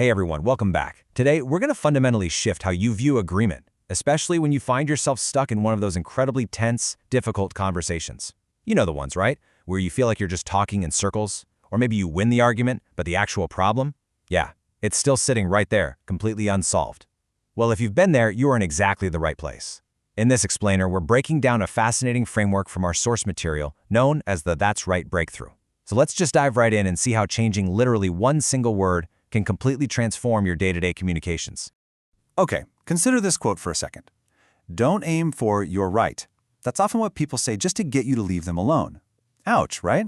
Hey everyone, welcome back. Today, we're going to fundamentally shift how you view agreement, especially when you find yourself stuck in one of those incredibly tense, difficult conversations. You know the ones, right? Where you feel like you're just talking in circles, or maybe you win the argument, but the actual problem? Yeah, it's still sitting right there, completely unsolved. Well, if you've been there, you are in exactly the right place. In this explainer, we're breaking down a fascinating framework from our source material known as the That's Right breakthrough. So let's just dive right in and see how changing literally one single word can completely transform your day-to-day communications. Okay, consider this quote for a second. Don't aim for "you're right." That's often what people say just to get you to leave them alone. Ouch, right?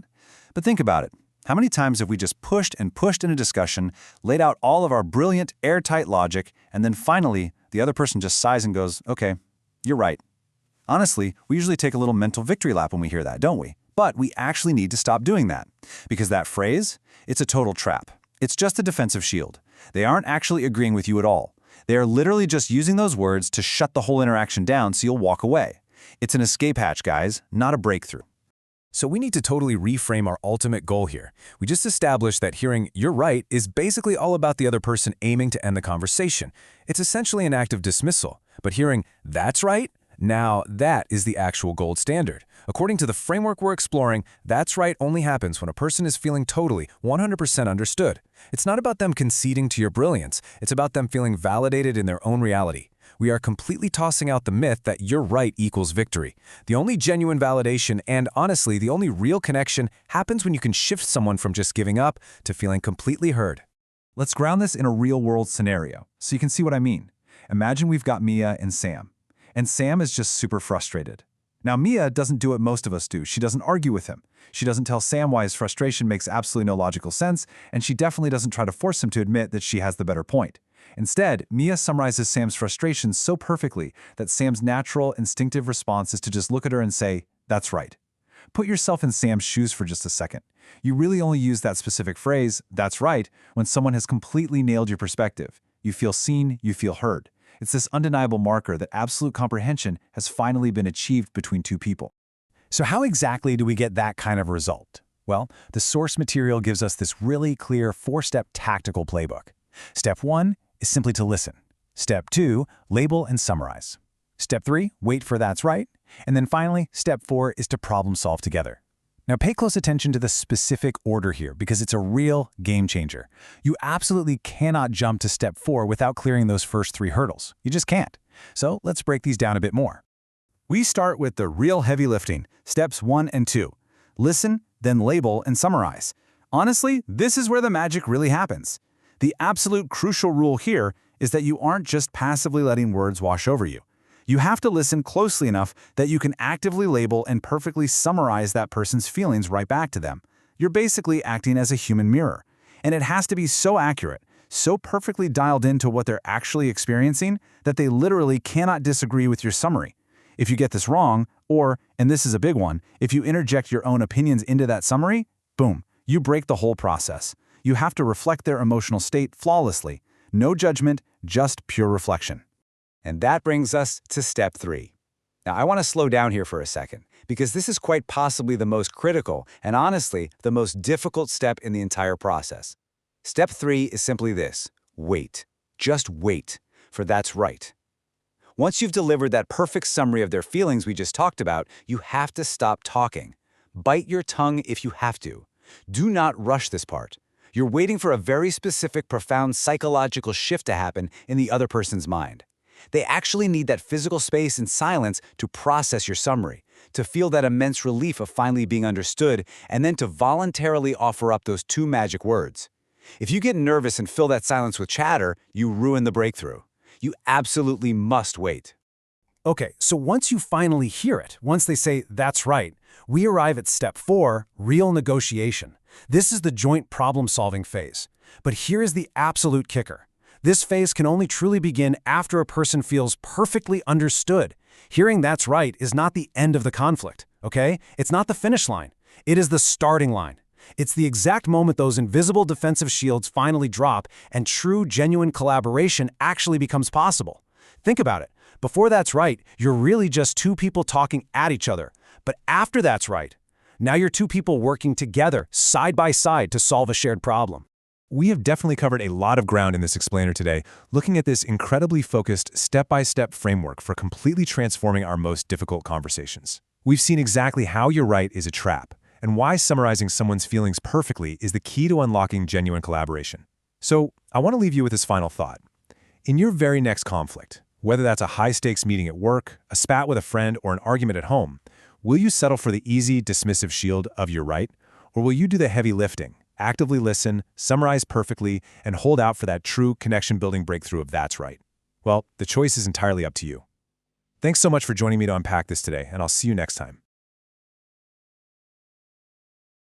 But think about it. How many times have we just pushed and pushed in a discussion, laid out all of our brilliant, airtight logic, and then finally, the other person just sighs and goes, "Okay, you're right." Honestly, we usually take a little mental victory lap when we hear that, don't we? But we actually need to stop doing that. Because that phrase, it's a total trap. It's just a defensive shield. They aren't actually agreeing with you at all. They are literally just using those words to shut the whole interaction down so you'll walk away. It's an escape hatch, guys, not a breakthrough. So we need to totally reframe our ultimate goal here. We just established that hearing "you're right" is basically all about the other person aiming to end the conversation. It's essentially an act of dismissal. But hearing "that's right," now that is the actual gold standard. According to the framework we're exploring, "that's right" only happens when a person is feeling totally, 100% understood. It's not about them conceding to your brilliance. It's about them feeling validated in their own reality. We are completely tossing out the myth that "you're right" equals victory. The only genuine validation and, honestly, the only real connection happens when you can shift someone from just giving up to feeling completely heard. Let's ground this in a real-world scenario so you can see what I mean. Imagine we've got Mia and Sam. And Sam is just super frustrated. Now, Mia doesn't do what most of us do. She doesn't argue with him. She doesn't tell Sam why his frustration makes absolutely no logical sense, and she definitely doesn't try to force him to admit that she has the better point. Instead, Mia summarizes Sam's frustration so perfectly that Sam's natural, instinctive response is to just look at her and say, "That's right." Put yourself in Sam's shoes for just a second. You really only use that specific phrase, "that's right," when someone has completely nailed your perspective. You feel seen, you feel heard. It's this undeniable marker that absolute comprehension has finally been achieved between two people. So how exactly do we get that kind of result? Well, the source material gives us this really clear 4-step tactical playbook. Step 1 is simply to listen. Step 2, label and summarize. Step 3, wait for "that's right." And then finally, Step 4 is to problem solve together. Now pay close attention to the specific order here because it's a real game changer. You absolutely cannot jump to Step 4 without clearing those first 3 hurdles. You just can't. So let's break these down a bit more. We start with the real heavy lifting, Steps 1 and 2. Listen, then label and summarize. Honestly, this is where the magic really happens. The absolute crucial rule here is that you aren't just passively letting words wash over you. You have to listen closely enough that you can actively label and perfectly summarize that person's feelings right back to them. You're basically acting as a human mirror. And it has to be so accurate, so perfectly dialed into what they're actually experiencing, that they literally cannot disagree with your summary. If you get this wrong, or, and this is a big one, if you interject your own opinions into that summary, boom, you break the whole process. You have to reflect their emotional state flawlessly. No judgment, just pure reflection. And that brings us to Step 3. Now, I want to slow down here for a second, because this is quite possibly the most critical and honestly, the most difficult step in the entire process. Step 3 is simply this: wait. Just wait for "that's right." Once you've delivered that perfect summary of their feelings we just talked about, you have to stop talking. Bite your tongue if you have to. Do not rush this part. You're waiting for a very specific, profound psychological shift to happen in the other person's mind. They actually need that physical space and silence to process your summary, to feel that immense relief of finally being understood, and then to voluntarily offer up those 2 magic words. If you get nervous and fill that silence with chatter, you ruin the breakthrough. You absolutely must wait. Okay, so once you finally hear it, once they say "that's right," we arrive at Step 4, real negotiation. This is the joint problem-solving phase. But here is the absolute kicker. This phase can only truly begin after a person feels perfectly understood. Hearing "that's right" is not the end of the conflict, okay? It's not the finish line. It is the starting line. It's the exact moment those invisible defensive shields finally drop and true, genuine collaboration actually becomes possible. Think about it. Before "that's right," you're really just 2 people talking at each other. But after "that's right," now you're 2 people working together, side by side, to solve a shared problem. we have definitely covered a lot of ground in this explainer today, looking at this incredibly focused, step-by-step framework for completely transforming our most difficult conversations. We've seen exactly how you're right is a trap, and why summarizing someone's feelings perfectly is the key to unlocking genuine collaboration. So, I want to leave you with this final thought. In your very next conflict, whether that's a high-stakes meeting at work, a spat with a friend, or an argument at home, will you settle for the easy, dismissive shield of "you're right"? Or will you do the heavy lifting, actively listen, summarize perfectly, and hold out for that true connection-building breakthrough of "that's right"? Well, the choice is entirely up to you. Thanks so much for joining me to unpack this today, and I'll see you next time.